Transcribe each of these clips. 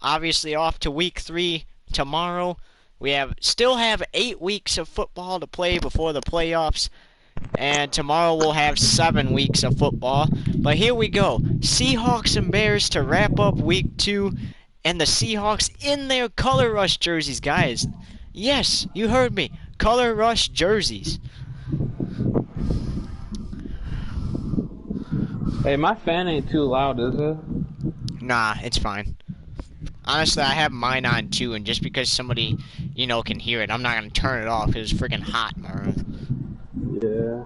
obviously off to week 3 tomorrow. We still have 8 weeks of football to play before the playoffs. And tomorrow we'll have 7 weeks of football. But here we go. Seahawks and Bears to wrap up week 2. And the Seahawks in their Color Rush jerseys, guys. Yes, you heard me. Color Rush jerseys. Hey, my fan ain't too loud, is it? Nah, it's fine. Honestly, I have mine on too, and just because somebody, can hear it, I'm not gonna turn it off because it's freaking hot in my room. Yeah.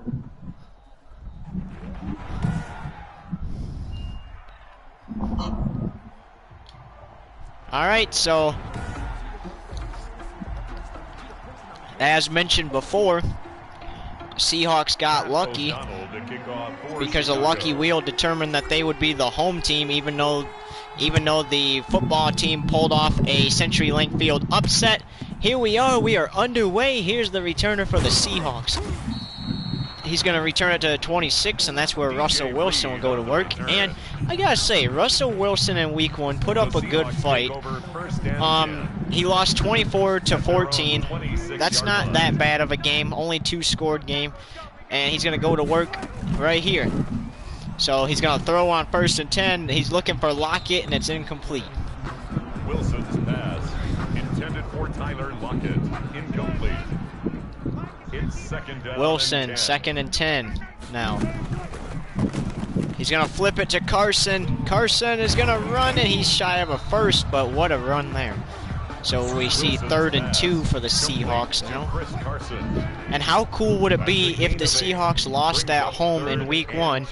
Alright, so as mentioned before, Seahawks got lucky because a lucky wheel determined that they would be the home team, even though the football team pulled off a CenturyLink Field upset. Here we are underway. Here's the returner for the Seahawks. He's going to return it to 26, and that's where Russell Wilson will go to work. And I gotta say, Russell Wilson in week 1 put up a good fight. He lost 24-14. That's not that bad of a game, only 2 scored game. And he's going to go to work right here. So he's going to throw on 1st and 10. He's looking for Lockett, and it's incomplete. Wilson's pass, intended for Tyler Lockett, incomplete. It's second down. Wilson, and 2nd and 10 now. He's going to flip it to Carson. Carson is going to run, and he's shy of a first, but what a run there. So we see 3rd and 2 for the Seahawks now. And how cool would it be if the Seahawks lost at home in week 1,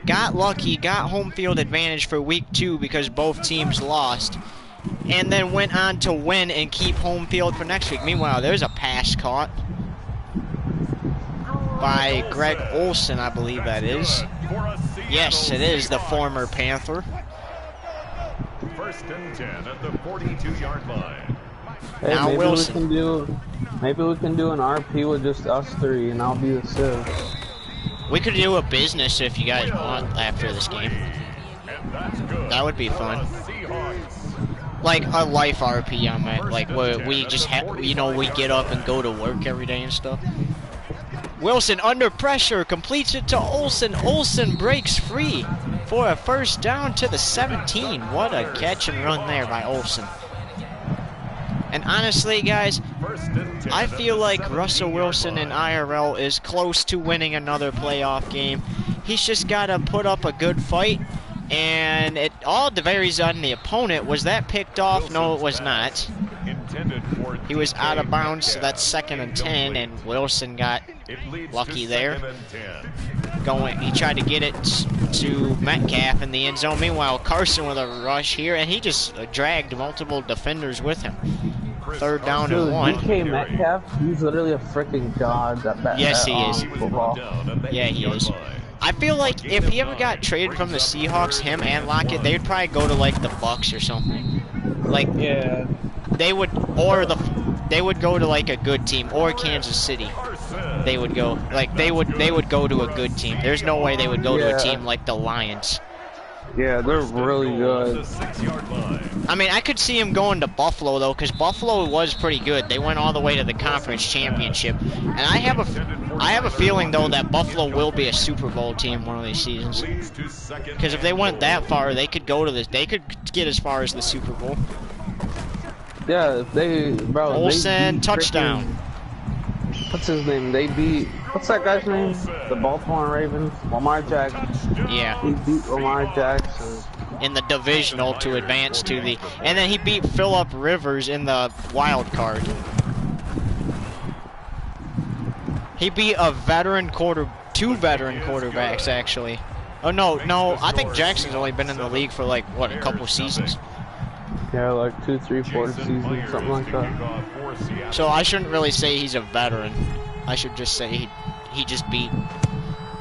got lucky, got home field advantage for week 2 because both teams lost, and then went on to win and keep home field for next week. Meanwhile, there's a pass caught by Greg Olsen, I believe that is. Yes, it is the former Panther. 1st and 10 at the 42-yard line. Hey, Now maybe Wilson. Maybe we can do an RP with just us 3, and I'll be the Civ. We could do a business if you guys want after this game. That would be fun. Like a life RP, I meant. Like where we just have, we get up and go to work every day and stuff. Wilson under pressure, completes it to Olsen. Olsen breaks free for a 1st down to the 17. What a catch and run there by Olsen. And honestly, guys, I feel like Russell Wilson in IRL is close to winning another playoff game. He's just got to put up a good fight. And it all varies on the opponent. Was that picked off? No, it was not. He was out of bounds, so that's 2nd and 10, and Wilson got lucky there. He tried to get it to Metcalf in the end zone. Meanwhile, Carson with a rush here, and he just dragged multiple defenders with him. 3rd down and 1. DK Metcalf, he's literally a freaking god at that. Yes, he is. Football. Yeah, he is. I feel like if he ever got traded from the Seahawks, him and Lockett, they would probably go to like the Bucks or something. Like, yeah, they would go to like a good team, or Kansas City. They would go they would go to a good team. There's no way they would go to a team like the Lions. Yeah, they're really good. I mean, I could see him going to Buffalo though, because Buffalo was pretty good. They went all the way to the conference championship, and I have a feeling though that Buffalo will be a Super Bowl team one of these seasons. Because if they went that far, they could get as far as the Super Bowl. Yeah, Olsen touchdown. What's his name? What's that guy's name? The Baltimore Ravens? Lamar Jackson. Yeah. He beat Lamar Jackson in the divisional to advance to the, and then he beat Phillip Rivers in the wild card. He beat two veteran quarterbacks actually. Oh no, I think Jackson's only been in the league for like what, a couple seasons. Yeah, like 2, 3, 4 seasons, something like that. So I shouldn't really say he's a veteran. I should just say he just beat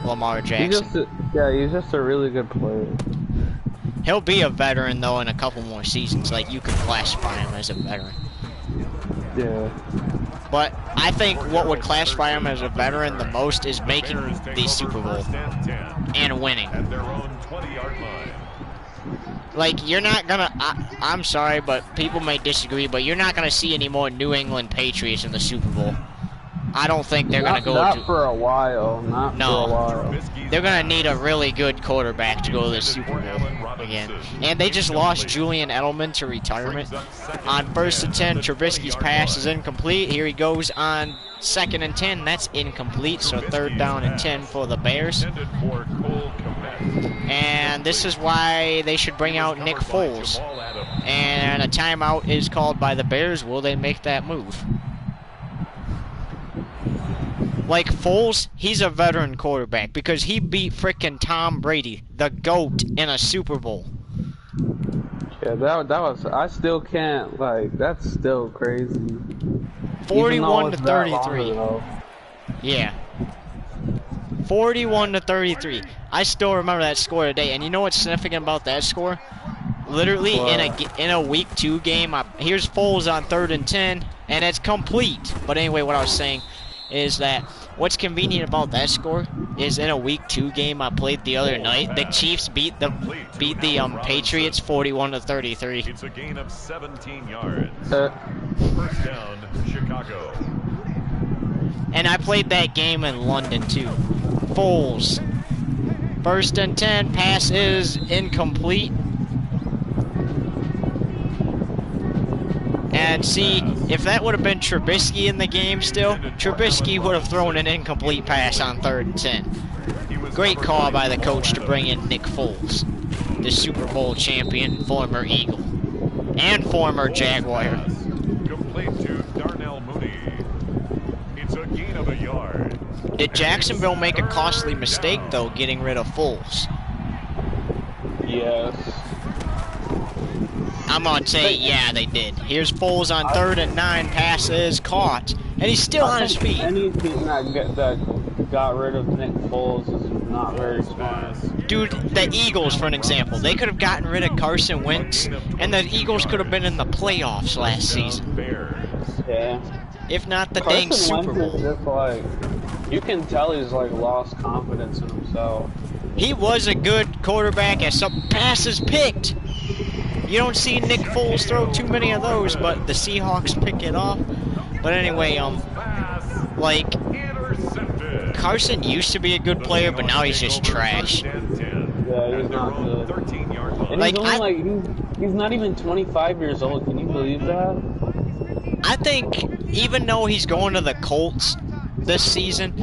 Lamar Jackson. He's just a really good player. He'll be a veteran though in a couple more seasons. Like you could classify him as a veteran. Yeah. But I think what would classify him as a veteran the most is making the Super Bowl and winning. Like, you're not gonna, I'm sorry, but people may disagree, but you're not gonna see any more New England Patriots in the Super Bowl. I don't think they're gonna go not for a while. Not for a while. They're gonna need a really good quarterback to go to the Super Bowl again. And they just lost Julian Edelman to retirement. On 1st and 10, Trubisky's pass is incomplete. Here he goes on 2nd and 10. That's incomplete, so 3rd down and 10 for the Bears. And this is why they should bring out Nick Foles. And a timeout is called by the Bears. Will they make that move? Like, Foles, he's a veteran quarterback because he beat frickin' Tom Brady, the GOAT, in a Super Bowl. Yeah, that was, I still can't, like, that's still crazy. 41 to 33. Yeah. 41 to 33. I still remember that score today, and you know what's significant about that score? Literally, in a week 2 game, here's Foles on 3rd and 10, and it's complete. But anyway, what I was saying is that what's convenient about that score is in a week 2 game I played the other night, the Chiefs beat the Patriots 41 to 33. It's a gain of 17 yards. First down, Chicago. And I played that game in London too. Foles. 1st and 10, pass is incomplete. And see, if that would have been Trubisky in the game still, Trubisky would have thrown an incomplete pass on 3rd and 10. Great call by the coach to bring in Nick Foles, the Super Bowl champion, former Eagle, and former Jaguar. Complete to Darnell Mooney. It's a gain of a yard. Did Jacksonville make a costly mistake, though, getting rid of Foles? Yes. I'm gonna say, yeah, they did. Here's Foles on 3rd and 9, pass is caught, and he's still on his feet. Any team that got rid of Nick Foles is not very smart. Dude, the Eagles, for an example, they could have gotten rid of Carson Wentz, and the Eagles could have been in the playoffs last season. Yeah. If not the Carson dang Super Wentz Bowl. is just like, you can tell he's like lost confidence in himself. He was a good quarterback as some passes picked. You don't see Nick Foles throw too many of those, but the Seahawks pick it off. But anyway, like, Carson used to be a good player, but now he's just trash. Yeah, he's not good. And Like, he's not even 25 years old. Can you believe that? I think even though he's going to the Colts this season,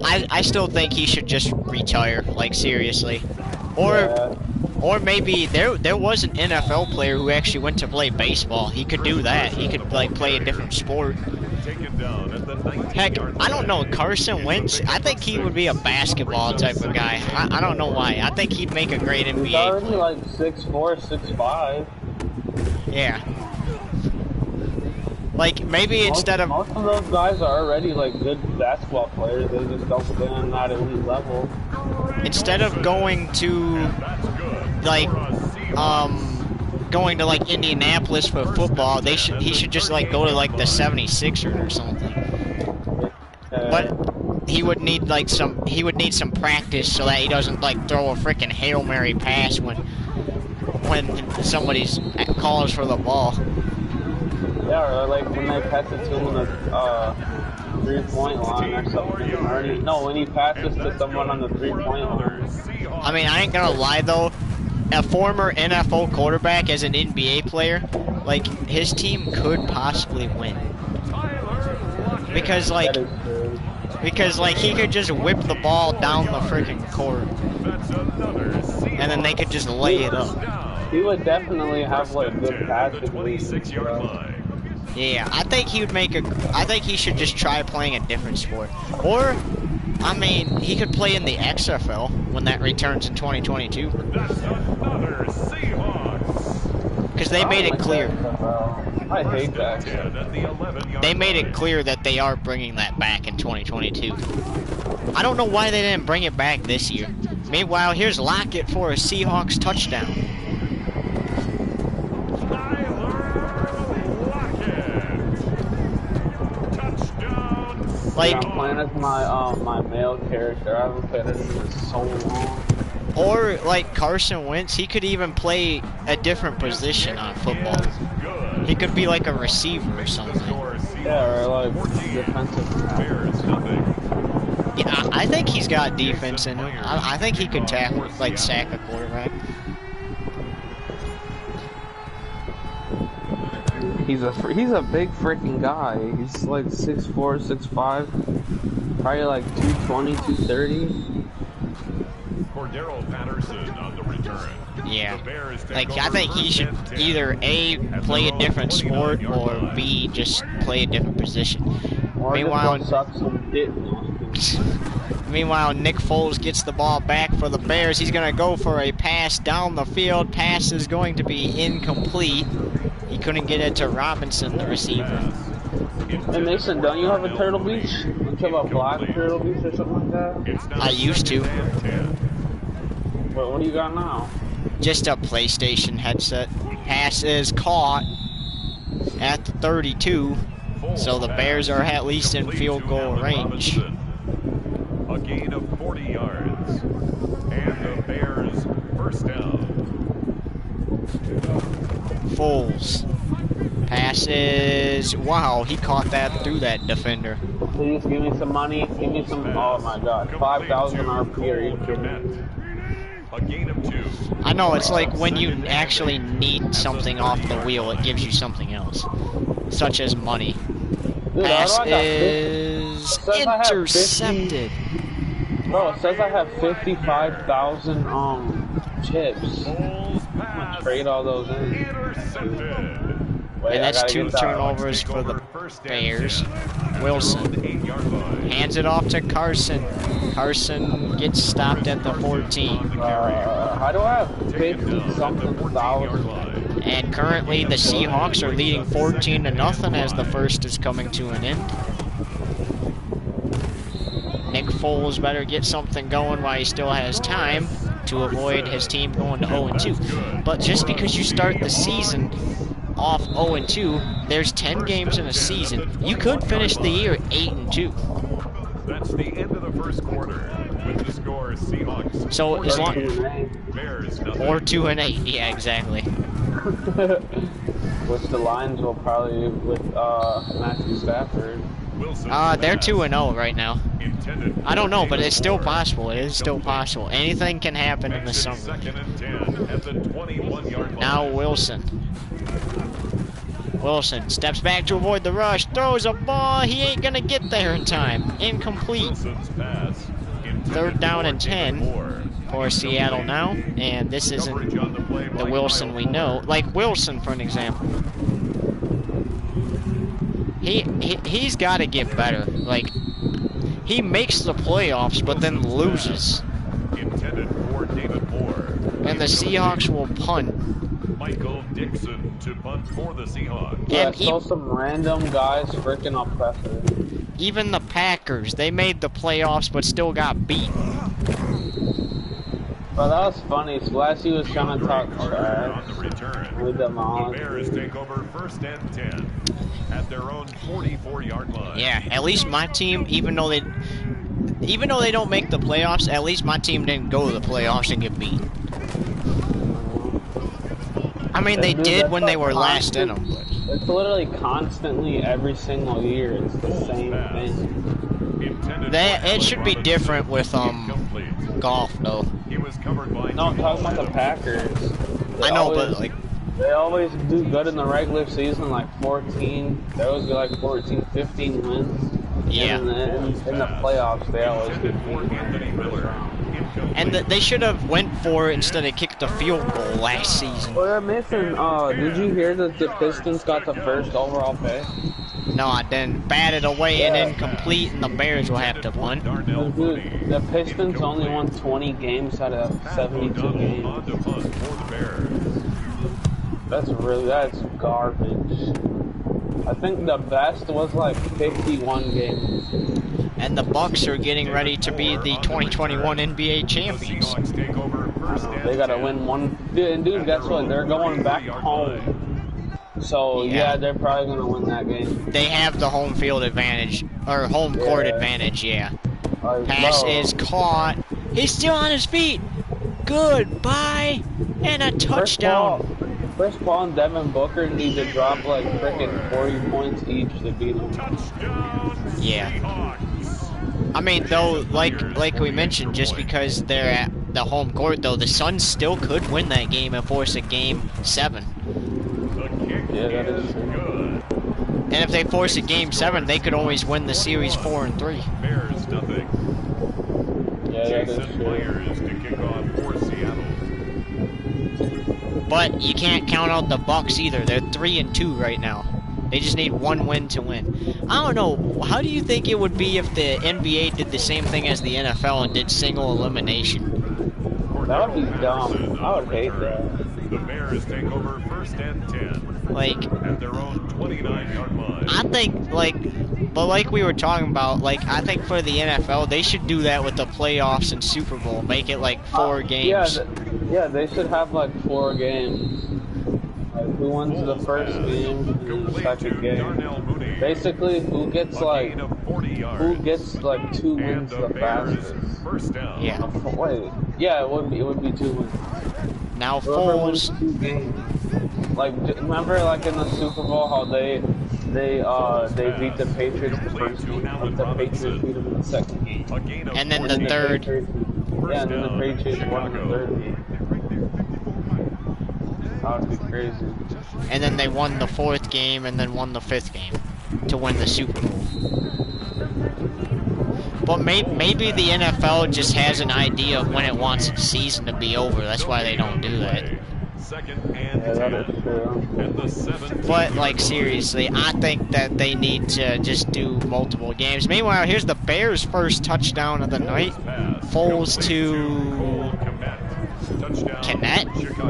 I still think he should just retire, like, seriously. Or maybe there was an NFL player who actually went to play baseball. He could do that. He could, like, play a different sport. Heck, I don't know, Carson Wentz, I think he would be a basketball type of guy. I don't know why. I think he'd make a great NBA He's already player. like 6'4", 6'5". Yeah. Like, maybe instead of... Most of those guys are already like good basketball players. They just don't play on that elite level. Instead of going to, like, going to, like, Indianapolis for football, he should just, like, go to, like, the 76ers or something. But he would need, like, some practice so that he doesn't, like, throw a freaking Hail Mary pass when somebody's calls for the ball. Yeah, or like when they pass it to him on the 3-point line or something. Or no, when he passes to someone on the 3-point line. I mean, I ain't gonna lie though, a former NFL quarterback as an NBA player, like, his team could possibly win. Because like he could just whip the ball down the freaking court, and then they could just lay it up. He would definitely have like good passing. 26-yard line. Yeah, I think he should just try playing a different sport. Or, I mean, he could play in the XFL when that returns in 2022. Because they made it clear. I hate that. They made it clear that they are bringing that back in 2022. I don't know why they didn't bring it back this year. Meanwhile, here's Lockett for a Seahawks touchdown. Like, I'm playing as my male character. I haven't played it in so long. Or like Carson Wentz, he could even play a different position on football. He could be like a receiver or something. Yeah, or like defensive. Yeah, I think he's got defense in him. I think he could tackle, like sack a quarterback. He's a big freaking guy. He's like 6'4", 6'5", probably like 220, 230. Cordero Patterson on the return. Yeah, like I think he should either A, play a different sport, or B, just play a different position. Or Meanwhile, suck some dick. Meanwhile, Nick Foles gets the ball back for the Bears. He's going to go for a pass down the field. Pass is going to be incomplete. He couldn't get it to Robinson, the receiver. Hey Mason, don't you have a Turtle Beach? Don't you have a black Turtle Beach or something like that? I used to. What do you got now? Just a PlayStation headset. Pass is caught at the 32. So the Bears are at least in field goal range. A gain of 40 yards. And the Bears first down. Foles. Passes. Wow, he caught that through that defender. Please give me some money. Give me some. Oh my God, 5,000 RP. Are you kidding? A gain of 2. I know, it's like when you actually need something off the wheel, it gives you something else. Such as money. Dude, Pass is intercepted. Bro, it says I have 55,000 chips. I'm gonna trade all those in. Wait, And that's 2 turnovers for the Bears. Wilson hands it off to Carson. Carson gets stopped at the 14. How do I have 50-something thousand? And currently the Seahawks are leading 14-0 as the first is coming to an end. Nick Foles better get something going while he still has time to avoid his team going to 0-2. But just because you start the season off 0-2, there's 10 games in a season. You could finish the year 8-2. That's the end of the first quarter. With the score, Seahawks. So as long Bears, or 2-8, yeah, exactly. Which the Lions will probably with Matthew Stafford. They're 2-0 right now. I don't know, but it's still possible. It is still possible. Anything can happen in the summer. Now Wilson. Wilson steps back to avoid the rush, throws a ball, he ain't gonna get there in time. Incomplete. 3rd down and 10 for Seattle now, and this isn't the Wilson we know. Like Wilson, for an example. He's got to get better. Like, he makes the playoffs, but then loses. And the Seahawks will punt. Michael Dixon to punt for the Seahawks. Yeah, I saw some random guys freaking oppressor. Even the Packers, they made the playoffs, but still got beat. Well, that was funny. Splashy was trying to talk trash with them on. The Bears take over 1st and 10 at their own 44-yard line. Yeah, at least my team, even though they don't make the playoffs, at least my team didn't go to the playoffs and get beat. I mean, they did when they were last in them. But it's literally constantly every single year. It's the same thing. It should be different with golf though. No, I'm talking about the Packers. I know, but like they always do good in the regular season, like 14. They always get like 14, 15 wins. Yeah. And in the playoffs, they always get beat. And they should have went for it instead of kicked the field goal last season. Well, Mason, did you hear that the Pistons got the 1st overall pick? No, I didn't. Batted away and incomplete, and the Bears will have to punt. Dude, the Pistons only won 20 games out of 72 games. That's garbage. I think the best was like 51 games. And the Bucks are getting ready to be the 2021 NBA champions. They gotta win one. Dude, guess what? They're going back home. So, yeah, they're probably gonna win that game. They have the home field advantage, or home court advantage, yeah. Pass is caught. He's still on his feet. Goodbye and a touchdown. Chris Paul and Devin Booker need to drop like frickin' 40 points each to beat them. Yeah. I mean, though, like we mentioned, just because they're at the home court, though, the Suns still could win that game and force a game 7. Yeah, that is true. And if they force a game 7, they could always win the series 4-3. Bears nothing. Yeah, that is Jason true. Myers to kick off for Seattle. But you can't count out the Bucks either. They're 3-2 right now. They just need 1 win to win. I don't know. How do you think it would be if the NBA did the same thing as the NFL and did single elimination? That would be dumb. I would hate that. The Bears take over 1st and 10 Like, at their own 29-yard line. I think, but like we were talking about, I think for the NFL, they should do that with the playoffs and Super Bowl. Make it like 4 games. Yeah, they should have like 4 games. Like, who wins the first game and the second game? Basically, who gets like 2 wins the fastest? First down. Yeah. Wait, yeah, it would be 2 wins. Now Whoever wins Foles. 2 games. Like, remember like in the Super Bowl how they beat the Patriots the first game, but the Patriots beat them in the second game. And then the third. Yeah, and then the Patriots won in the third game. That would be crazy. And then they won the 4th game and then won the 5th game to win the Super Bowl. But maybe the NFL just has an idea of when it wants its season to be over. That's why they don't do that. Second and Yeah, that is true. at the 7th. But, like, seriously, I think that they need to just do multiple games. Meanwhile, here's the Bears' first touchdown of the night. Foles to... Kennett?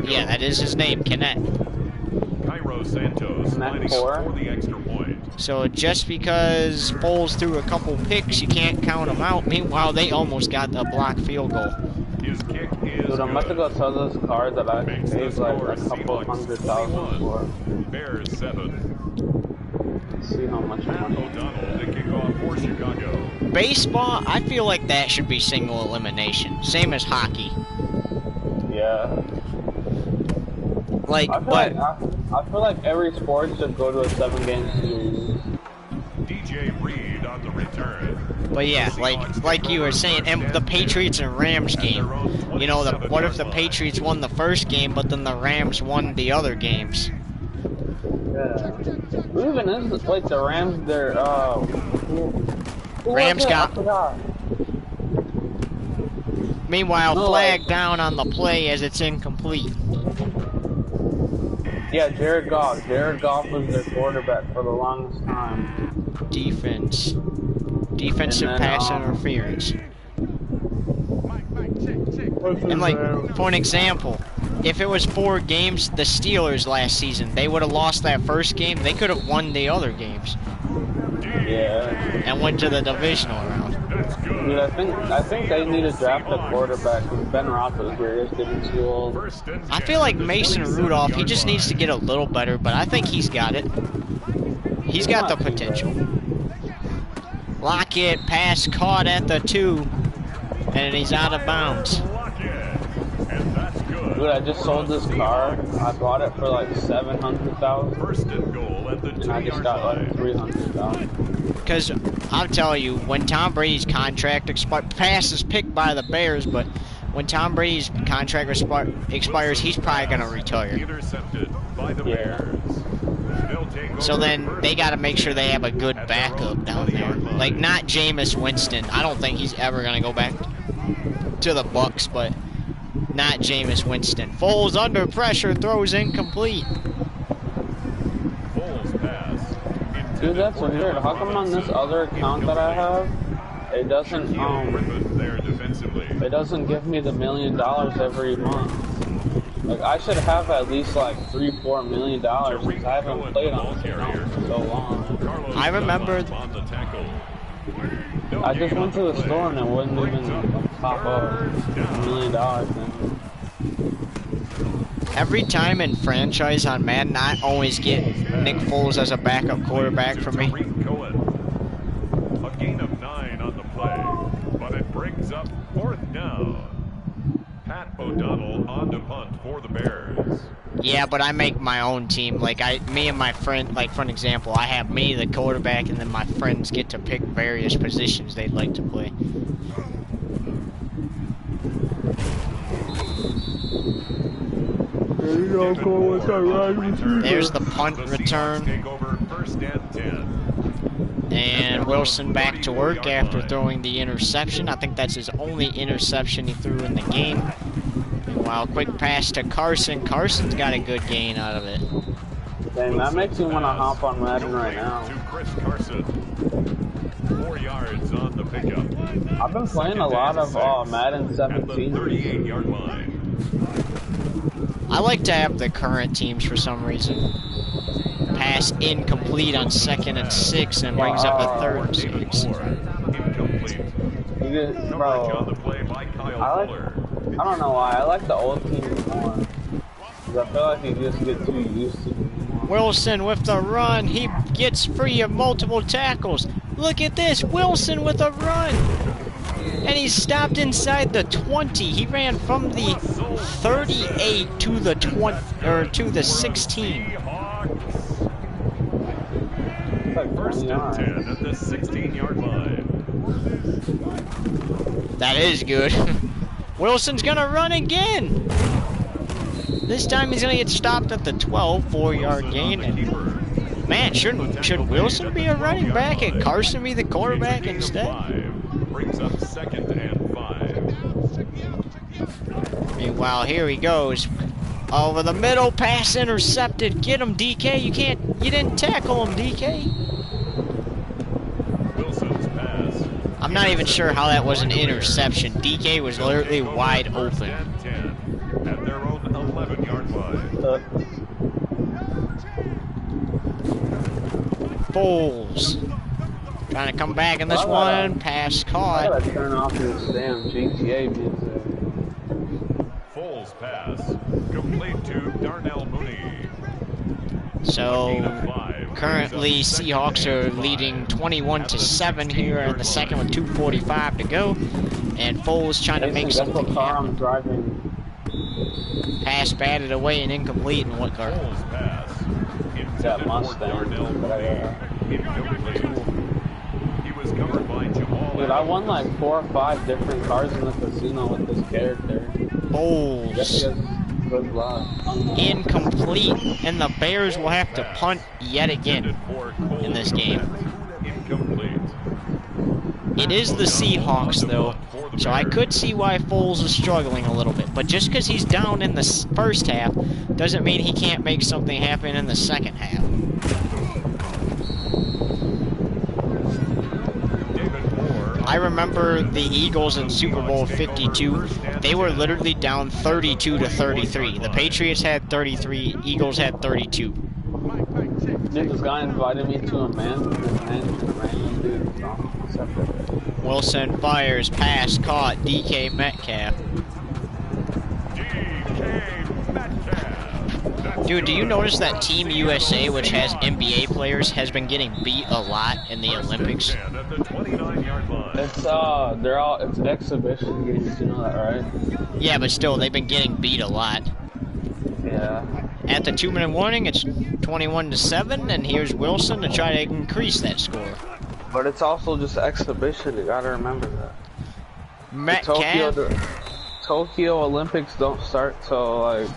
Yeah, that is his name, Kennett. Cairo Santos lining up for the extra point. So just because Foles threw a couple picks, you can't count them out. Meanwhile, they almost got the blocked field goal. His kick is Dude, I'm about to go sell this car that I paid like a couple $100,000 for. Bears 7. See how much money. O'Donnell to kick off for Chicago. Baseball, I feel like that should be single elimination. Same as hockey. Yeah. Like, I feel like every sport should go to a 7-game series. DJ Reed on the return. but yeah, like you were saying, and the Patriots and Rams game. You know, what if the Patriots won the first game, but then the Rams won the other games? Yeah. Who even is like the Rams? They're who Rams was it? I got. forgot. Meanwhile, No, flag down on the play as it's incomplete. Yeah, Jared Goff. Jared Goff was their quarterback for the longest time. Defense. Defensive And then, pass interference. And like, for an example, if it was 4 games, the Steelers last season, they would have lost that first game. They could have won the other games. Yeah. And went to the divisional round. Dude, I think they need to draft a quarterback because Ben Roethlisberger is getting too old. I feel like Mason Rudolph, he just needs to get a little better, but I think he's got it. He's got the potential. Lockett, pass caught at the 2, and he's out of bounds. Dude, I just sold this car. I bought it for like $700,000. First and goal at the And I just got like $300,000. Because I'll tell you, when Tom Brady's contract pass is picked by the Bears, but when Tom Brady's contract expires, he's probably gonna retire. Intercepted by the Bears. So then they got to make sure they have a good backup down there. Like, not Jameis Winston. I don't think he's ever gonna go back to the Bucks, but not Jameis Winston. Foles under pressure, throws incomplete. Foles pass. Dude, that's weird. How come on this other account that I have, it doesn't it doesn't give me the $1 million every month? Like, I should have at least like $3-4 million since I haven't played on this account for so long. I remember. I just went to the store and it wouldn't even pop up $1 million. Then. Every time in franchise on Madden, I always get Nick Foles as a backup quarterback for me. A gain of 9 on the play, but it brings up 4th down. Matt O'Donnell on to punt for the Bears. Yeah, but I make my own team. Like me and my friend, like for an example, I have me, the quarterback, and then my friends get to pick various positions they'd like to play. There's the punt return. And Wilson back to work after throwing the interception. I think that's his only interception he threw in the game. Meanwhile, quick pass to Carson. Carson's got a good gain out of it. Dang, that makes me want to hop on Madden right now. 4 yards on the pickup. I've been playing a lot of Madden 17. 38-yard line. I like to have the current teams for some reason. Pass incomplete on 2nd and 6 and brings up a 3rd and 6. Bro, I don't know why. I like the old teams more. Because I feel like you just get too used to them. Wilson with the run. He gets free of multiple tackles. Look at this. Wilson with a run. And he's stopped inside the 20. He ran from the 38 to the 20 or to the 16. First and 10 at the 16-yard line. That is good. Wilson's gonna run again. This time he's gonna get stopped at the 12, 4-yard gain. And man, should Wilson be a running back and Carson be the quarterback instead? Brings up 2nd and 5. Meanwhile, here he goes. Over the middle, pass intercepted. Get him, DK. You didn't tackle him, DK. Wilson's pass. I'm not even sure how that was an interception. DK was literally wide open. At their own 11-yard line. Foles. Trying to come back in this one. Pass caught. I gotta turn off this damn GTA music. Foles pass. Complete to Darnell Mooney. So currently Seahawks are leading 21-7 here in the second with 2:45 to go. And Foles trying to make something happen. I'm driving. Pass batted away and incomplete in what car? Foles pass. That Mustang. He was covered by Jamal. Dude, I won like 4 or 5 different cars in the casino with this character. Foles. Good luck. Incomplete, and the Bears will have to punt yet again in this game. Incomplete. It is the Seahawks, though, so I could see why Foles is struggling a little bit. But just because he's down in the first half doesn't mean he can't make something happen in the second half. I remember the Eagles in Super Bowl 52. They were literally down 32-33. The Patriots had 33, Eagles had 32. Dude, this guy invited me to a random dude. Wilson fires, pass caught, DK Metcalf. Dude, do you notice that Team USA, which has NBA players, has been getting beat a lot in the Olympics? It's exhibition games, you know that, right? Yeah, but still, they've been getting beat a lot. Yeah. At the 2-minute warning, it's 21-7, and here's Wilson to try to increase that score. But it's also just exhibition, you gotta remember that. Metcalf. The Tokyo Olympics don't start till like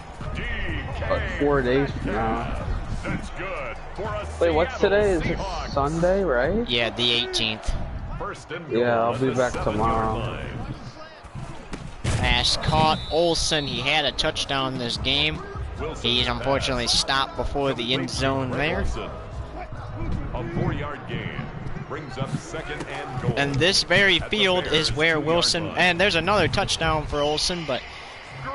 4 days from now. Wait, what's today? Is it Sunday, right? Yeah, the 18th. Yeah, I'll be back tomorrow. Pass caught. Olsen, he had a touchdown this game. He's unfortunately stopped before the end zone there. A 4-yard gain brings up 2nd and goal. And this very field is where Wilson, and there's another touchdown for Olsen, but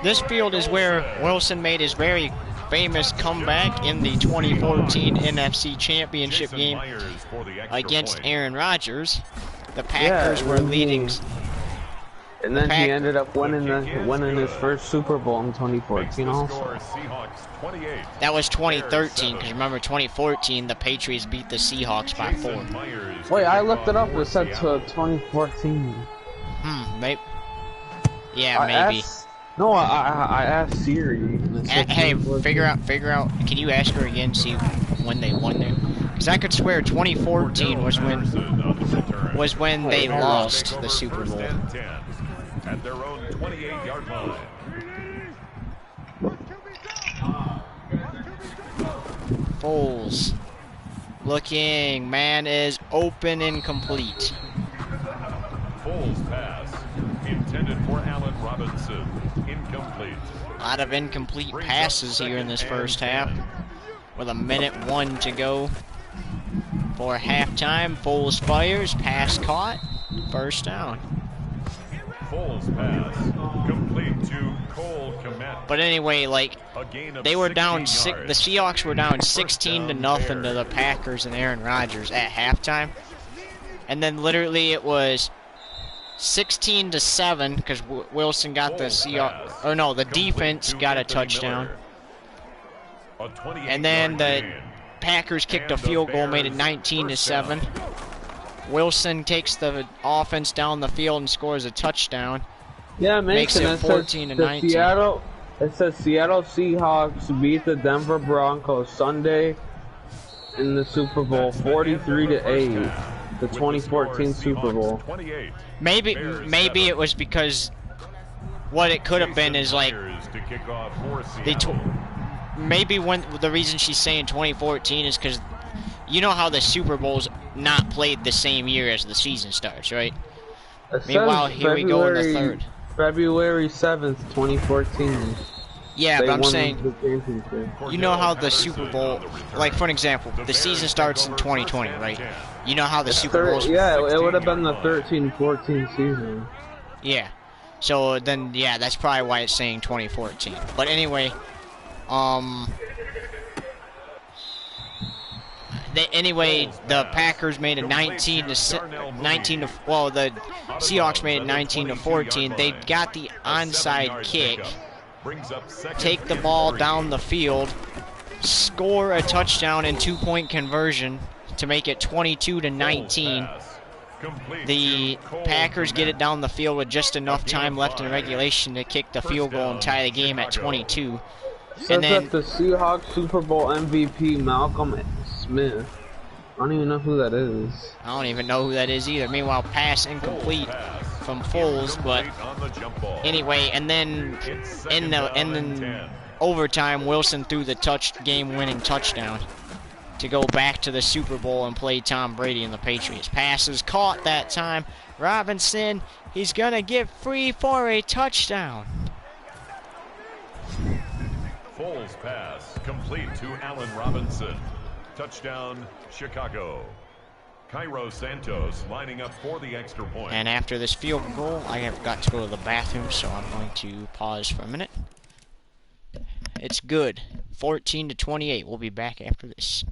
this field is where Wilson made his very famous comeback in the 2014 NFC Championship game against Aaron Rodgers. The Packers were leading. And then he ended up winning his first Super Bowl in 2014 also. That was 2013, because remember 2014, the Patriots beat the Seahawks by 4. Wait, I looked it up. It said 2014. Maybe. Yeah, maybe. No, I asked Siri. And it said Hey, 2014. figure out. Can you ask her again? See when they won there? Because I could swear 2014 was when Wait, they hold up. lost the Super Bowl. At their own 28-yard line. Foles. Looking, man is open and complete. Foles pass. Intended for Allen Robinson. Incomplete. A lot of incomplete passes here in this first half. With a minute 1 to go for halftime. Foles fires, pass caught, first down. Foles pass. Complete to Cole Kmet. But anyway, like, they were down the Seahawks were down 16-0 to the Packers and Aaron Rodgers at halftime. And then literally it was 16-7 because Wilson got the Seahawks, or no, the defense got a touchdown. And then the Packers kicked a field goal, made it 19-7. Wilson takes the offense down the field and scores a touchdown. Yeah, makes it 14-19. It says Seattle Seahawks beat the Denver Broncos Sunday in the Super Bowl 43-8. The 2014 Super Bowl. Maybe it was because what it could have been is like maybe when the reason she's saying 2014 is because you know how the Super Bowl's not played the same year as the season starts, right? Meanwhile, here we go in the third. February 7th, 2014. Yeah, but I'm saying, you know how the Super Bowl, like for an example, the season starts in 2020, right? You know how the Super Bowl. Yeah, it would have been the 13-14 season. Yeah. So then, yeah, that's probably why it's saying 2014. But anyway, the Packers made it 19 to well, the Seahawks made it 19-14. They got the onside kick, take the ball down the field, score a touchdown and 2-point conversion to make it 22-19. The Packers get it down the field with just enough time left in regulation to kick the field goal and tie the game at 22. And then the Seahawks Super Bowl MVP Malcolm Smith. I don't even know who that is. I don't even know who that is either. Meanwhile, pass incomplete from Foles, but anyway, and then in overtime, Wilson threw the game-winning touchdown to go back to the Super Bowl and play Tom Brady and the Patriots. Pass is caught that time. Robinson, he's gonna get free for a touchdown. Foles pass complete to Allen Robinson. Touchdown, Chicago. Cairo Santos lining up for the extra point. And after this field goal, I have got to go to the bathroom, so I'm going to pause for a minute. It's good. 14-28. We'll be back after this.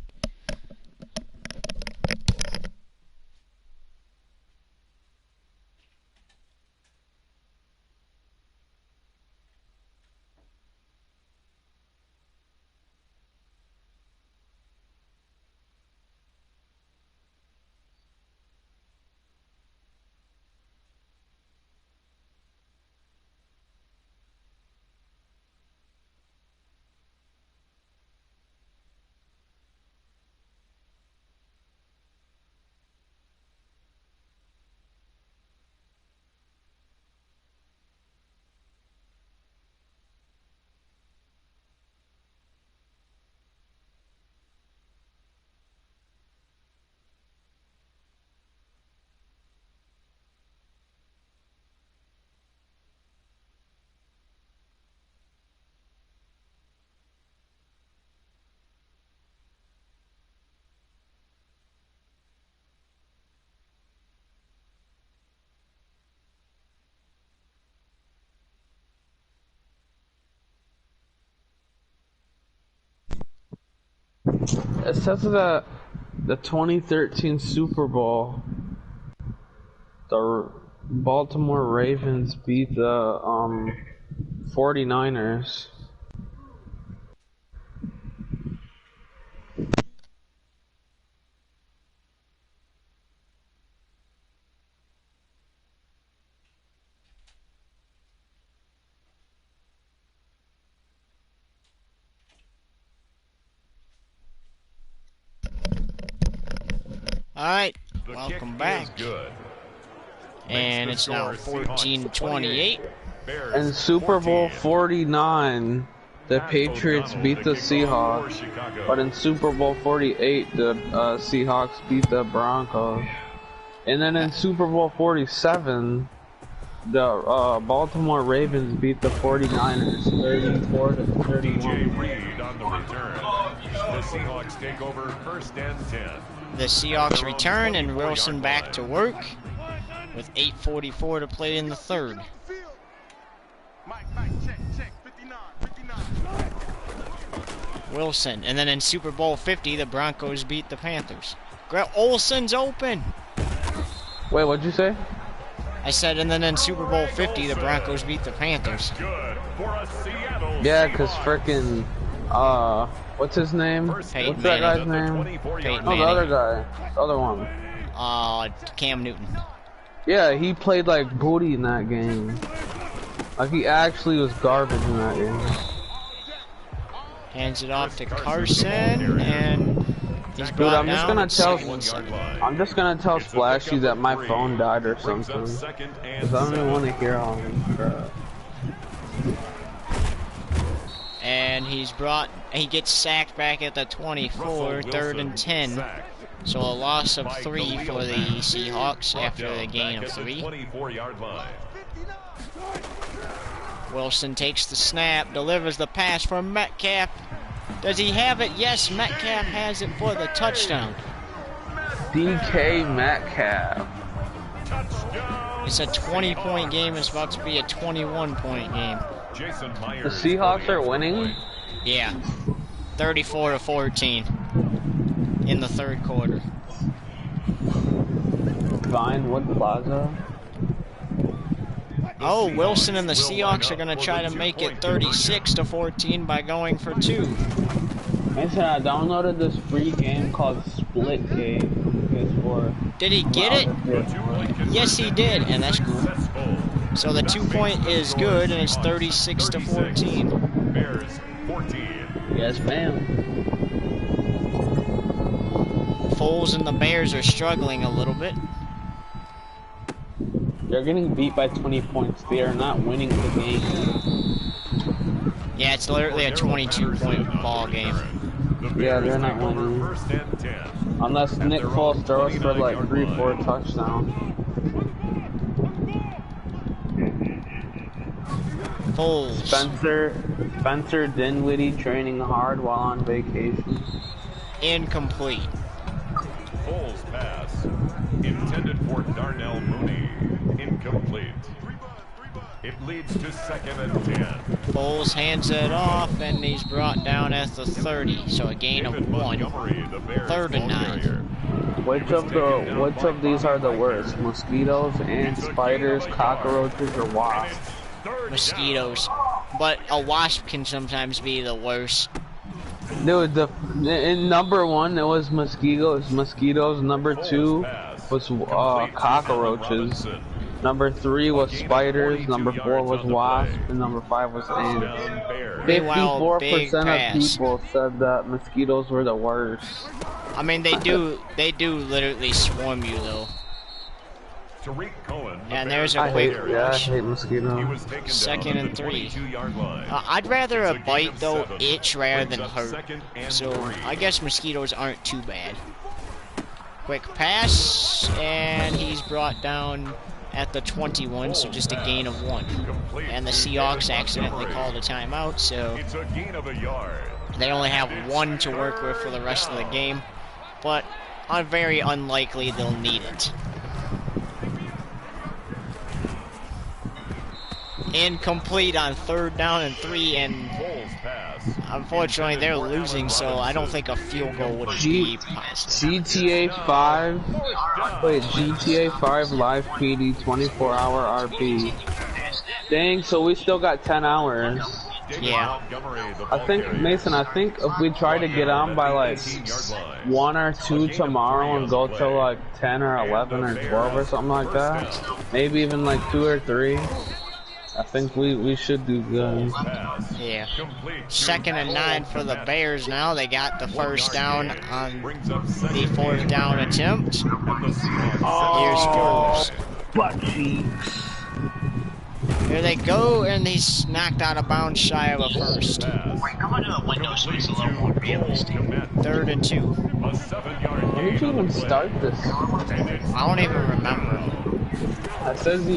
It says that the 2013 Super Bowl, the Baltimore Ravens beat the 49ers. Alright, The welcome kick back. is good. And Makes it's the now score 14-28. Bears In Super Bowl 14. 49, the Pat Patriots O'Donnell beat to the kick off for Seahawks, Chicago. but in Super Bowl 48, the Seahawks beat the Broncos. And then in Super Bowl 47, the Baltimore Ravens beat the 49ers 34-31. DJ Reed on the return. The Seahawks take over 1st and 10. The Seahawks return and Wilson back to work with 8:44 to play in the third. Wilson, and then in Super Bowl 50, the Broncos beat the Panthers. Olsen's open. Wait, what'd you say? I said, and then in Super Bowl 50, the Broncos beat the Panthers. Good for a Seattle Yeah, cause Seahawks. frickin', what's his name? Peyton What's that guy's Manning. name? Peyton No, the Manning. other guy. The other one. Cam Newton. Yeah, he played like booty in that game. Like he actually was garbage in that game. Hands it off to Carson, and he's brought I'm just down gonna at tell- 1-7. I'm just gonna tell Splashy that my phone died or Brings up something. 2nd and Cause I don't even 7. want to hear all this crap. And he gets sacked back at the 24, Russell 3rd Wilson and 10. sacked So a loss of by 3 Khalil for the Mack. Seahawks Brought after down the gain back of at the 3. 24-yard line. Wilson takes the snap, delivers the pass for Metcalf. Does he have it? Yes, Metcalf has it for the touchdown. DK Metcalf. Touchdown. It's a 20-point game. It's about to be a 21-point game. Jason The Myers Seahawks are 48 winning. points. Yeah, 34-14 in the third quarter. Vinewood Plaza. Oh, Wilson and the Seahawks will line Seahawks are up going to for try the to make it two-point 36-14 by going for 2. Mason, I downloaded this free game called Split Game from PS4. Did he get it? The two-point conversion Yes, he did, and that's cool. successful. So the 2-point is good, and it's 36-14. Bears 14. Yes, ma'am. Foles and the Bears are struggling a little bit. They're getting beat by 20 points. They are not winning the game. Yeah, it's literally a 22-point ball game. Yeah, they're not winning. 1st and 10. Unless Nick Foles throws for like 3-4 touchdowns. Foles. Spencer Dinwiddie training hard while on vacation. Incomplete. Foles pass intended for Darnell Mooney. Incomplete. It leads to 2nd and 10. Foles hands it off, and he's brought down at the 30. So a gain of David 1. Montgomery, the Bears 3rd and ball 9. carrier. Which of these are the worst? Mosquitoes, ants, spiders, cockroaches, or wasps? Mosquitoes. But a wasp can sometimes be the worst. Dude, in number 1 it was mosquitoes. Number 2 was cockroaches. Number 3 was spiders. Number 4 was wasps, and number 5 was ants. Meanwhile, 54% of pass. people said that mosquitoes were the worst. I mean, they do literally swarm you, though. Tariq Cohen, the And there's a I quick hate, yeah, I rush. hate He mosquitoes. was taken 2nd down at and the 3. 22-yard line. I'd rather It's a a gain bite, of though, 7. itch rather than Brings up hurt. 2nd and So 3. I guess mosquitoes aren't too bad. Quick pass, and he's brought down at the 21, so just a gain of 1. Complete And the to Seahawks David accidentally Montgomery. called a timeout, so It's a gain of a yard. they only have 1 to work with for the rest of the game. But very unlikely they'll need it. Incomplete on 3rd down and 3, and Foles pass. unfortunately they're losing, so I don't think a field goal would be possible. GTA 5. Wait, GTA 5 live PD 24-hour RP. Dang, so we still got 10 hours. David Yeah. Montgomery, the I ball think, carrier. Mason, I think if we try to get on by like 1 or 2 tomorrow and go till like 10 or 11 or 12 or something like that, maybe even like 2 or 3, I think we should do good. Yeah. 2nd and 9 for the Bears now. They got the first down on the 4th down attempt. Here's Foles. Butt cheeks. Here they go, and he's knocked out of bounds shy of a first. Wait, come into the window so it's a little more realistic. 3rd and 2. When did you even start this? I don't even remember. It says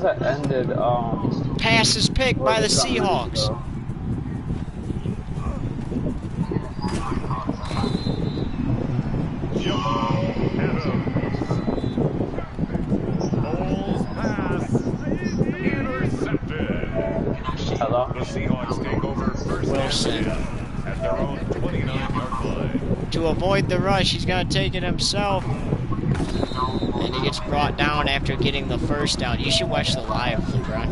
it ended. Pass is picked by the Seahawks. Hello? The Seahawks take over first Wilson. at their own 29-yard line. To avoid the rush, he's going to take it himself. And he gets brought down after getting the first down. You should watch the live, LeBron.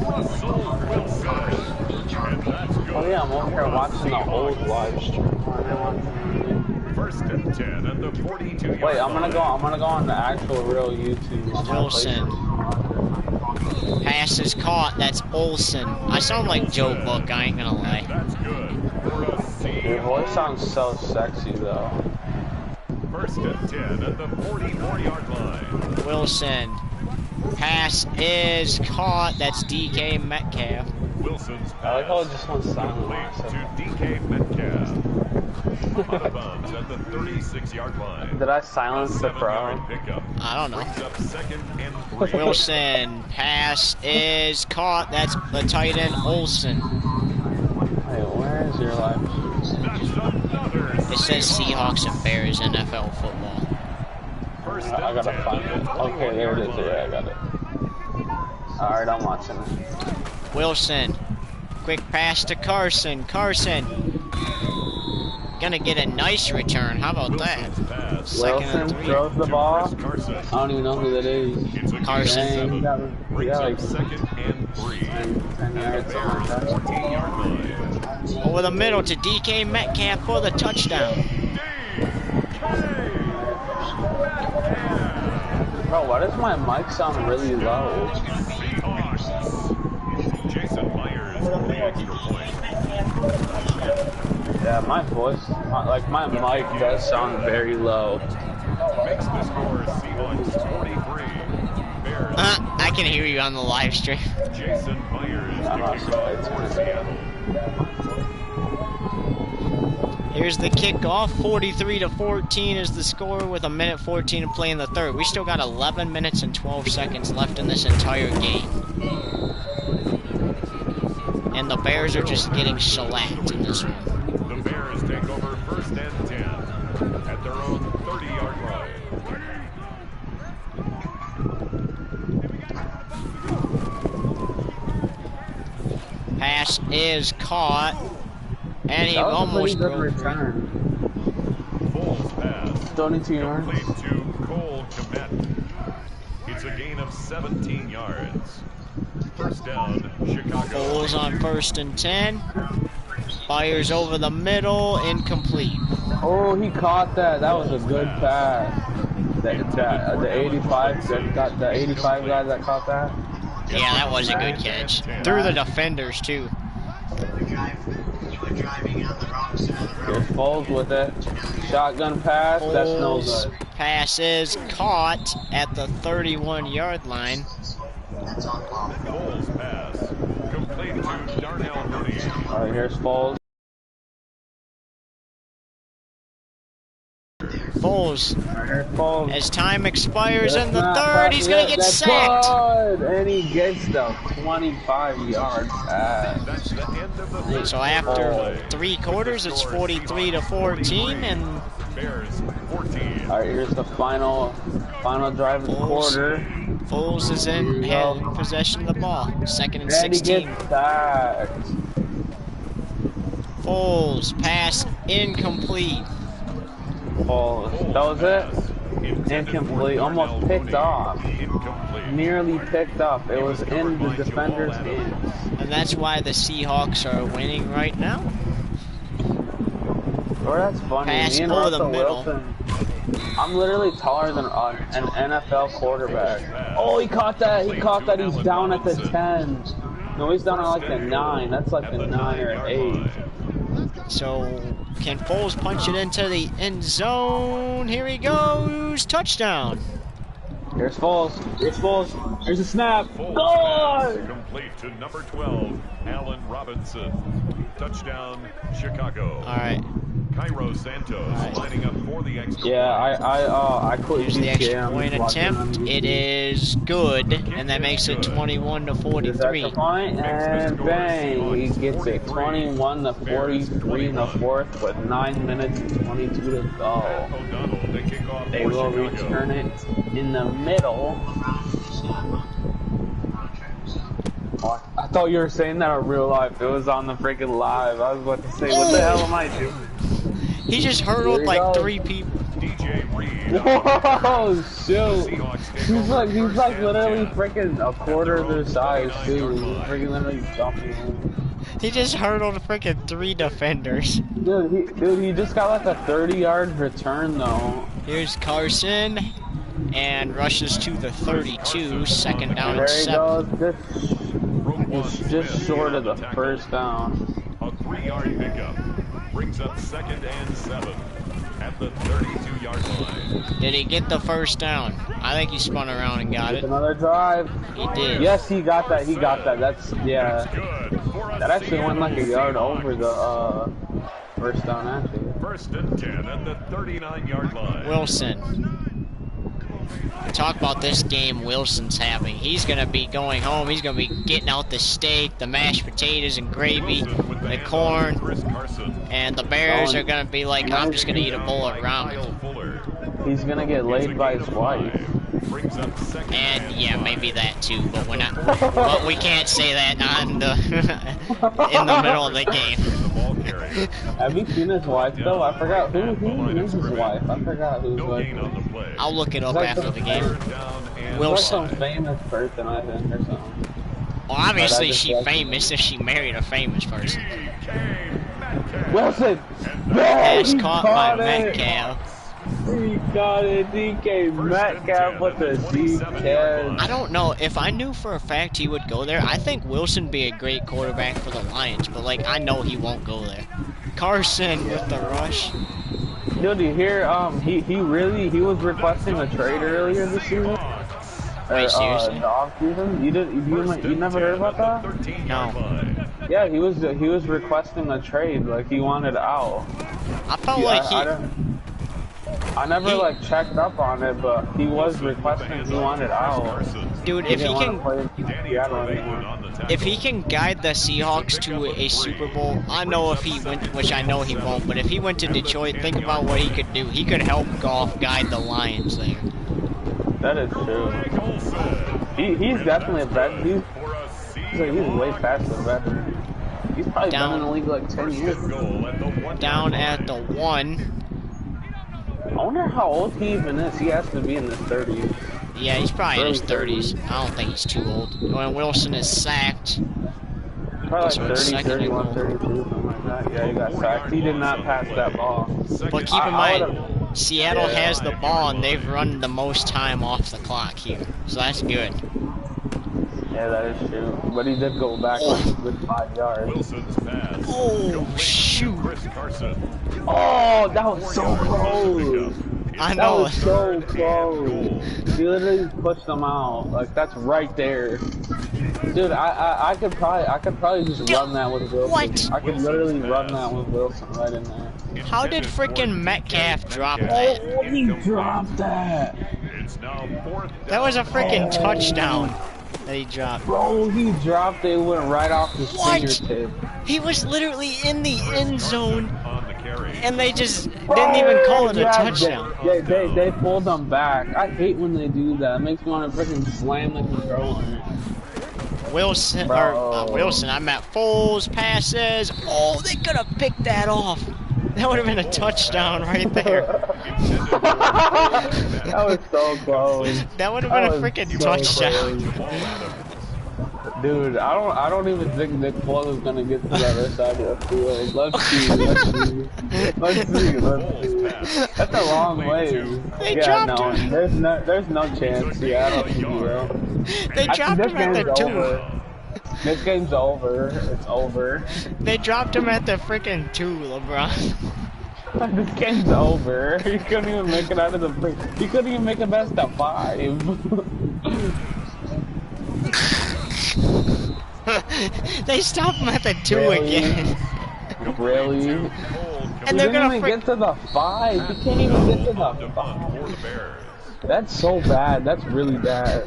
Oh yeah, I'm over here watching the old live stream. First and 10 at the 42-yard Wait, I'm gonna go on the actual real YouTube. Wilson. Pass is caught. That's Olsen. I sound like Joe Buck, I ain't gonna lie. That's good. For a Seahawks. Your voice sounds so sexy though. First and 10 at the 44-yard line. Wilson. Pass is caught. That's DK Metcalf. Wilson's I like how it pass just went complete silent. to DK Metcalf. Out of bounds at the 36-yard line. Did I silence the 7-yard pro? pickup. I don't know. Brings up 2nd and 3. Wilson. Pass is caught. That's the tight end Olsen. Wait, where is your live? That's another. It says Seahawks and Bears NFL football. First I and gotta 10 find at it. the Okay, there it is. 21-yard Yeah, I got it. Alright, I'm watching it. Wilson. Quick pass to Carson. Carson. Gonna get a nice return. How about that? pass. 2nd Wilson and 3. throws the ball. Chris Carson. I don't even know who that is. It's a Carson. gain of 7. Brings Yeah, up like 2nd and 3. 10 yards, something like that. 14-yard line. Over the middle to DK Metcalf for the touchdown. Bro, why does my mic sound really low? Seahawks. Jason Myers for the extra point. Yeah, my voice, my mic does sound very low. Makes the score Seahawks 43. Bears. I can hear you on the live stream. Jason Myers I'm not kicking sure off it's for gonna Seattle. Here's the kickoff. 43-14 is the score with 1:14 to play in the third. We still got 11 minutes and 12 seconds left in this entire game. And the Bears are just getting shellacked in this one. The Bears take over first and 10 at their own 30-yard line. Pass is caught. And he That was a almost pretty good broke. return. Foles pass. 22 yards. Complete to Cole Kmet. It's a gain of 17 yards. First down, Chicago. Foles on 1st and 10. Fires over the middle. Incomplete. Oh, he caught that. That was a good pass. The 85 that got the 85 guy that caught that. Yeah, that was a good catch. Through the defenders, too. Here's Foles with it. Shotgun pass. That's no Foles good. pass is caught at the 31-yard line. Foles pass. Complete to Darnell Mooney. All right, here's Foles. Foles, Here's Foles. as time expires in the That's not third, he's going to get that's sacked. good. And he gets the 25-yard pass. That's the end of the first So after play. 3 quarters, it's 43-14, and Bears 14. All right, here's the final drive of the Foles. quarter. Foles is in possession of the ball. 2nd and And he 16. gets sacked. Foles, pass incomplete. Foles. That was it. Incomplete. Almost picked off. Incomplete. Nearly picked up. It was in the defender's hands. And that's why the Seahawks are winning right now. Bro, that's funny. Pass Me and over the Russell middle. Wilson. I'm literally taller than an NFL quarterback. Oh, he caught that. He caught that. He's down at the 10. No, he's down at like the 9. That's like the 9 or 8. So, can Foles punch it into the end zone? Here he goes. Touchdown. Here's Foles. Here's Foles. Here's a snap. Goal! Complete to number 12, Allen Robinson. Touchdown, Chicago. All right. Cairo Santos lining up for the extra point. Yeah, I quit. Here's the extra point attempt. It is good, and that makes it 21 to 43. Extra point, and bang, he gets it 21 to 43 in the fourth with 9 minutes and 22 to go. They will return it in the middle. Oh, I thought you were saying that in real life. It was on the freaking live. I was about to say, what the hell am I doing? He just hurdled like 3 people. DJ Reed. Whoa, shoot. He's like literally freaking a quarter of their size, too. He's freaking literally jumping in. He just hurdled freaking 3 defenders. Dude, he just got like a 30-yard return, though. Here's Carson, and rushes to the 32, second down There and he 7. goes. It's just short of the first down. A 3-yard pickup brings up 2nd and 7 at the 32-yard line. Did he get the first down? I think he spun around and got it. Another drive. He did. Yes, he got that. He got that. That's, yeah. That actually went like a yard over the first down, actually. 1st and 10 at the 39-yard line. Wilson. Talk about this game Wilson's having. He's going to be going home. He's going to be getting out the steak, the mashed potatoes and gravy, the corn, and the Bears are going to be like, I'm just going to eat a bowl of ramen. He's going to get laid by his wife. And yeah, maybe that too, but we're not. But we can't say that in the middle of the game. Have you seen his wife though? I forgot who is his wife. I forgot who's wife. I'll look it up after the game. Wilson. Like some famous person, I think, or something. Well, obviously she's famous if she married a famous person. Wilson. Pass caught by Metcalf. He got it, DK Metcalf with the deep catch. I don't know. If I knew for a fact he would go there, I think Wilson would be a great quarterback for the Lions. But, like, I know he won't go there. Carson with the rush. Dude, you hear, he was requesting a trade earlier this season? Wait, seriously? The off-season? You never heard about that? No. Yeah, he was requesting a trade, like, he wanted out. I felt like I never like checked up on it, but he was requesting he wanted out. Dude, if he can guide the Seahawks to a Super Bowl, I know if he went, which I know he won't, but if he went to Detroit, think about what he could do. He could help Goff guide the Lions there. That is true. He's definitely a vet. He's way past the veteran. He's probably been in the league like 10 years. Down at the 1. I wonder how old he even is. He has to be in his 30s. Yeah, he's probably in his 30s. I don't think he's too old. When Wilson is sacked. Probably like 30, 31, 32, something like that. Yeah, he got sacked. He did not pass that ball. But keep in mind, Seattle has the ball and they've run the most time off the clock here. So that's good. Yeah, that is true. But he did go back with 5 yards. Oh, shoot. Oh, that was so close. I know. That was so close. He literally pushed them out. Like, that's right there. Dude, I could probably just run that with Wilson. What? I could literally run that with Wilson right in there. How did frickin' Metcalf drop that? Oh, he dropped that. That was a frickin' touchdown that he dropped. Bro, he dropped it, went right off his fingertip. He was literally in the end zone, and they just didn't even call it a touchdown. Yeah, they pulled them back. I hate when they do that. It makes me want to freaking slam the controller. Wilson, I'm at Foles passes. Oh, they could have picked that off. That would have been a touchdown right there. That was so close. That would have been a freaking touchdown. Dude, I don't even think Nick Foles is gonna get to the other side of the field. Let's see. That's a long way. They Yeah, dropped no, him. there's no chance. Yeah, I don't think he will. They dropped him at the 2. This game's over. It's over. They dropped him at the freaking 2, LeBron. This game's over. He couldn't even make it out of the. He couldn't even make it past the 5. They stopped him at the 2 Really? again. Really? And they're gonna even get to the 5. He can't even get to the 5. That's so bad. That's really bad.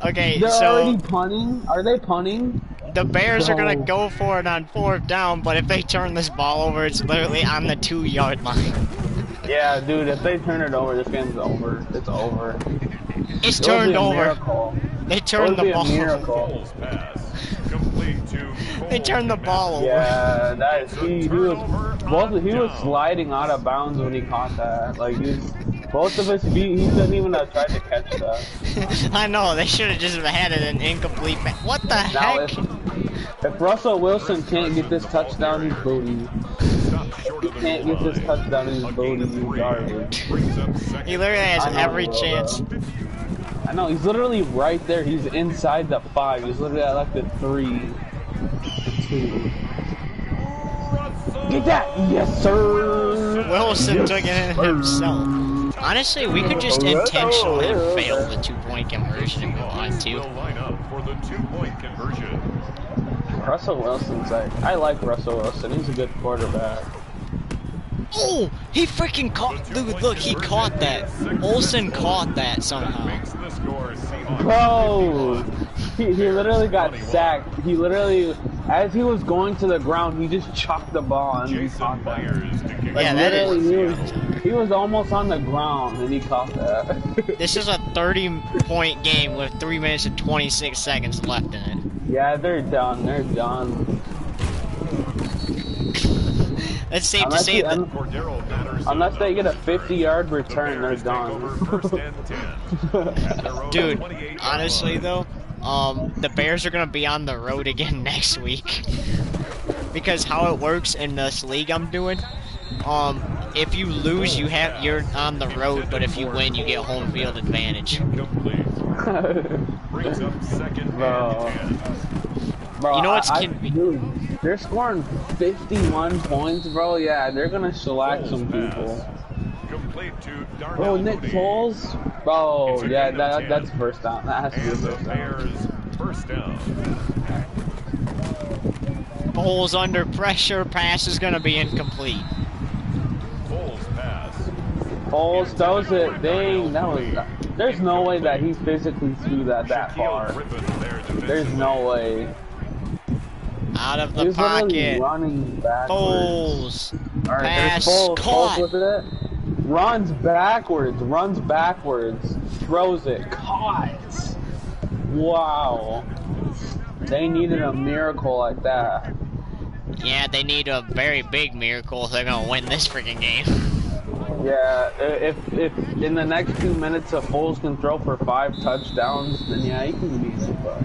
Okay, They're so already punting? Are they punting? the Bears are gonna go for it on 4th down, but if they turn this ball over, it's literally on the 2-yard line. Yeah, dude, if they turn it over, this game's over. It's over. It's turned over. Miracle. They turned the ball. Miracle. They turned the ball over. Yeah, he was sliding out of bounds when he caught that. Like both of his feet, he couldn't even have tried to catch that. I know, they should have just had it an incomplete What the Now, heck? if Russell Wilson can't get this touchdown, he's booty. If he can't get this touchdown, he's booty. He's garbage. He literally has every chance. I know, he's literally right there. He's inside the 5. He's literally at like the 3. The 2. Get that! Yes, sir! Wilson took it in himself. Honestly, we could just intentionally fail the 2-point conversion and go on 2. Russell Wilson's I like Russell Wilson. He's a good quarterback. Oh! He freaking caught. Dude, look, he caught that. Olsen caught that somehow. Bro! He literally got sacked. He literally, as he was going to the ground, he just chucked the ball and he caught that. Like, Yeah, that is. He was almost on the ground and he caught that. This is a 30-point game with 3 minutes and 26 seconds left in it. Yeah, they're done. They're done. It's safe to say that. Unless they get a 50-yard return, they're done. Dude, honestly though, the Bears are gonna be on the road again next week. Because how it works in this league I'm doing, if you lose, you're on the road, but if you win, you get home field advantage. Bro, you know what's dude, they're scoring 51 points, bro. Yeah, they're gonna shellac some people. Bro, Nick Foles? Bro, yeah, that's first down. That has to be first down. Foles under pressure, pass is gonna be incomplete. Foles throws it. Dang, that was. There's no way that he physically threw that far. There's no way. Out of the pocket. Running backwards. Foles. All right, Pass Foles. caught. Foles with it. Runs backwards. Throws it. Caught. Wow. They needed a miracle like that. Yeah, they need a very big miracle if they're gonna win this freaking game. Yeah, if in the next 2 minutes if Foles can throw for 5 touchdowns, then yeah, he can beat it, but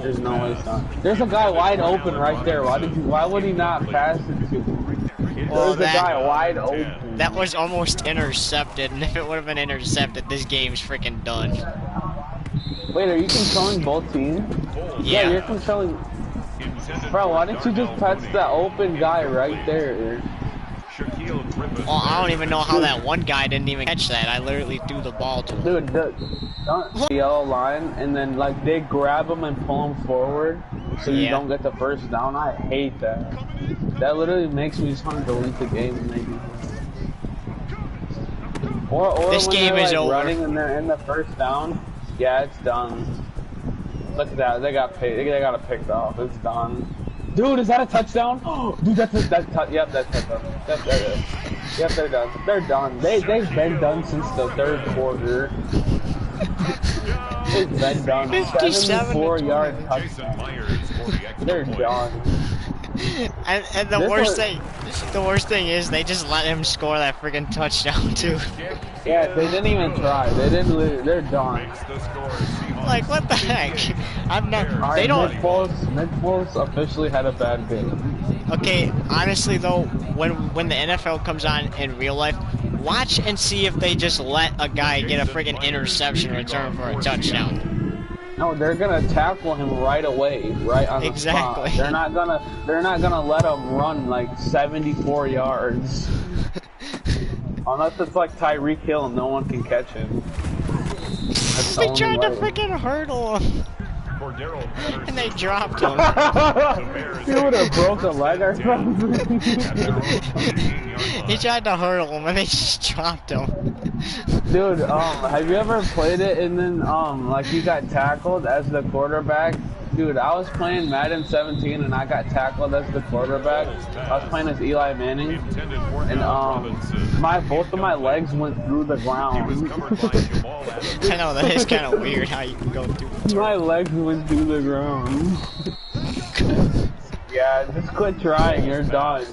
there's no way it's not. There's a guy wide open right there. Why would he not pass it to him? Well, There's a guy wide open. That was almost intercepted, and if it would have been intercepted, this game's freaking done. Wait, are you controlling both teams? Yeah, you're controlling. Bro, why didn't you just touch the open guy right there? Well, I don't even know how that one guy didn't even catch that. I literally threw the ball to him. Dude, the yellow line, and then like they grab him and pull him forward, so you don't get the first down. I hate that. That literally makes me just want to delete the game and maybe. Or this when game they're, is like, over. running and they're in the first down. Yeah, it's done. Look at that. They got it picked off. It's done. Dude, is that a touchdown? Oh, dude, yep, that's touchdown. Yep, they're done. They're done. They've been done since the 3rd quarter. They've been done. 74-yard touchdown. They're done. And the worst thing is they just let him score that freaking touchdown too. Yeah, they didn't even try. They didn't. They're done. Like what the heck? I'm not. Right, they don't. Nick Foles officially had a bad game. Okay, honestly though, when the NFL comes on in real life, watch and see if they just let a guy get a freaking interception return for a touchdown. No, they're gonna tackle him right away, right on the spot. They're not gonna let him run like 74 yards. Unless it's like Tyreek Hill and no one can catch him. They tried to freaking hurdle him. And they dropped him. He would have broke a leg or something. He tried to hurdle him and they just dropped him. Dude, have you ever played it and then like you got tackled as the quarterback? Dude, I was playing Madden 17 and I got tackled as the quarterback. I was playing as Eli Manning, and both of my legs went through the ground. I know, that is kind of weird how you can go through. My legs went through the ground. Yeah, just quit trying. You're done.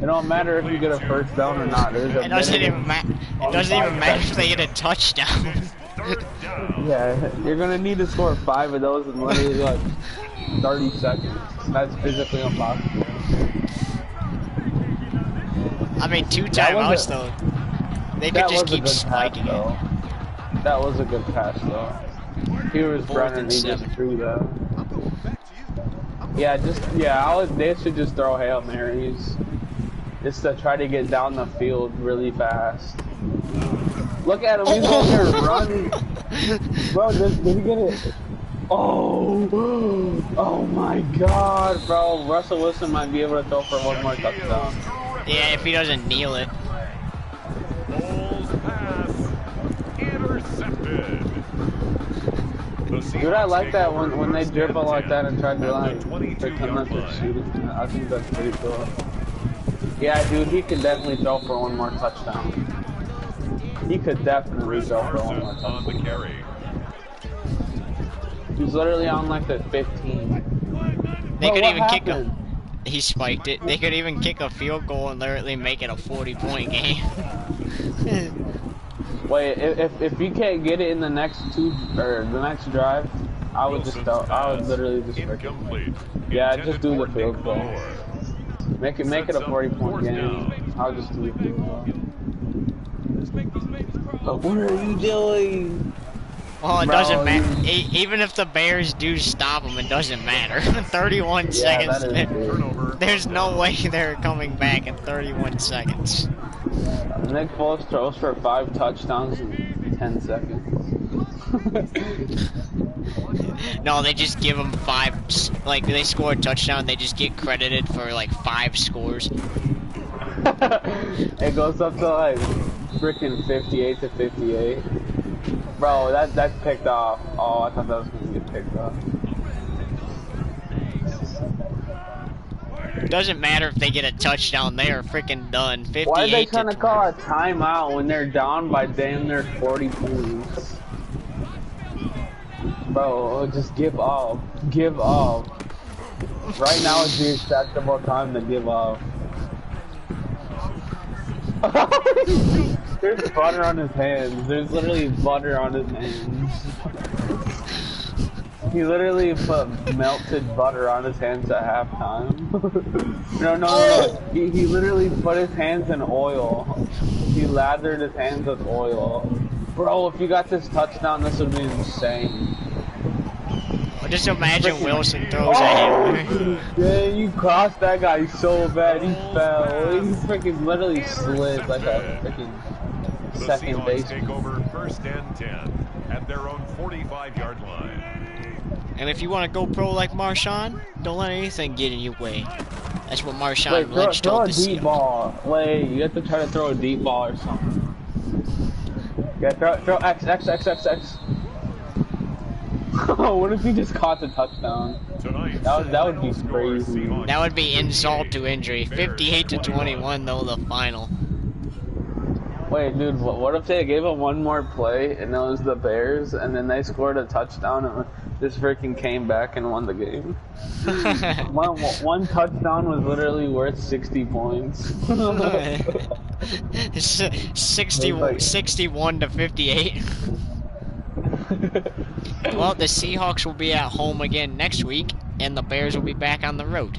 It don't matter if you get a first down or not. It doesn't even matter. It doesn't even matter if they get a touchdown. Yeah, you're gonna need to score 5 of those in literally like 30 seconds. That's physically impossible. I mean, 2 timeouts though. They could just keep spiking it. That was a good pass though. He was running, he just threw that. Yeah, they should just throw Hail Marys. Just to try to get down the field really fast. Look at him, he's over here running. Bro, did he get it? Oh my god, bro. Russell Wilson might be able to throw for one more touchdown. Yeah, if he doesn't kneel it. Dude, I like that when they dribble like that and try to like pretend like they're shooting. I think that's pretty cool. Yeah, dude, he can definitely throw for one more touchdown. He could definitely throw for one more touchdown. He's literally on like the 15. They could even kick him. He spiked it. They could even kick a field goal and literally make it a 40-point game. Wait, if you can't get it in the next drive, I would literally just just do the field goal. Make it a 40-point game. I'll just do the field goal. But what are you doing? Well, it doesn't matter. Even if the Bears do stop them, it doesn't matter. 31 seconds. There's no way they're coming back in 31 seconds. Nick Foles throws for 5 touchdowns in 10 seconds. No, they just give them 5. Like, they score a touchdown, they just get credited for like 5 scores. It goes up to like freaking 58 to 58. Bro, that's picked off. Oh, I thought that was gonna get picked off. Doesn't matter if they get a touchdown, they are freaking done. 58 Why are they trying to call a timeout when they're down by damn near 40 points? Bro, just give up. Give up. Right now is the acceptable time to give up. There's butter on his hands. There's literally butter on his hands. He literally put melted butter on his hands at halftime. No. He literally put his hands in oil. He lathered his hands with oil. Bro, if you got this touchdown, this would be insane. Just imagine Wilson throws at him. Yeah, you crossed that guy so bad, he fell. He freaking literally slid like a freaking second baseman. Take over 1st and 10 at their own 45-yard line. And if you want to go pro like Marshawn, don't let anything get in your way. That's what Marshawn Lynch told the Seahawks. Throw a deep ball. Wait, you have to try to throw a deep ball or something. Yeah, throw X. What if he just caught the touchdown? That would be crazy. That would be insult to injury. 58 to 21 though, the final. Wait, dude, what if they gave him one more play and it was the Bears and then they scored a touchdown and this freaking came back and won the game? One touchdown was literally worth 60 points. 61 to 58. Well, the Seahawks will be at home again next week, and the Bears will be back on the road.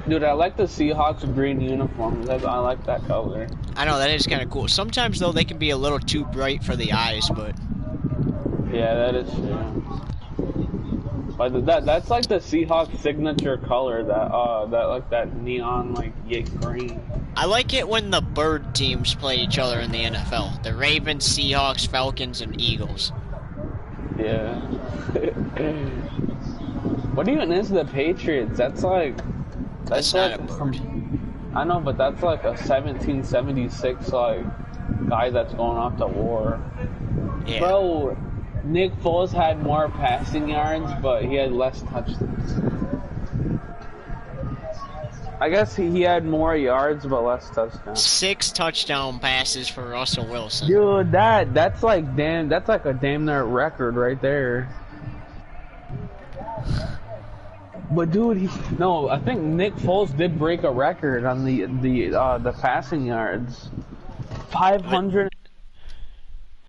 Dude, I like the Seahawks green uniforms. I like that color. I know, that is kind of cool. Sometimes, though, they can be a little too bright for the eyes, but... Yeah, that is true. But that's like the Seahawks signature color, that neon, like, green. I like it when the bird teams play each other in the NFL. The Ravens, Seahawks, Falcons, and Eagles. Yeah. What even is the Patriots? That's like... That's not a bird. I know, but that's like a 1776 like guy that's going off to war. Yeah. Bro, Nick Foles had more passing yards, but he had less touchdowns. I guess he had more yards, but less touchdowns. 6 touchdown passes for Russell Wilson. Dude, that's like a damn near record right there. But dude, I think Nick Foles did break a record on the passing yards. 500.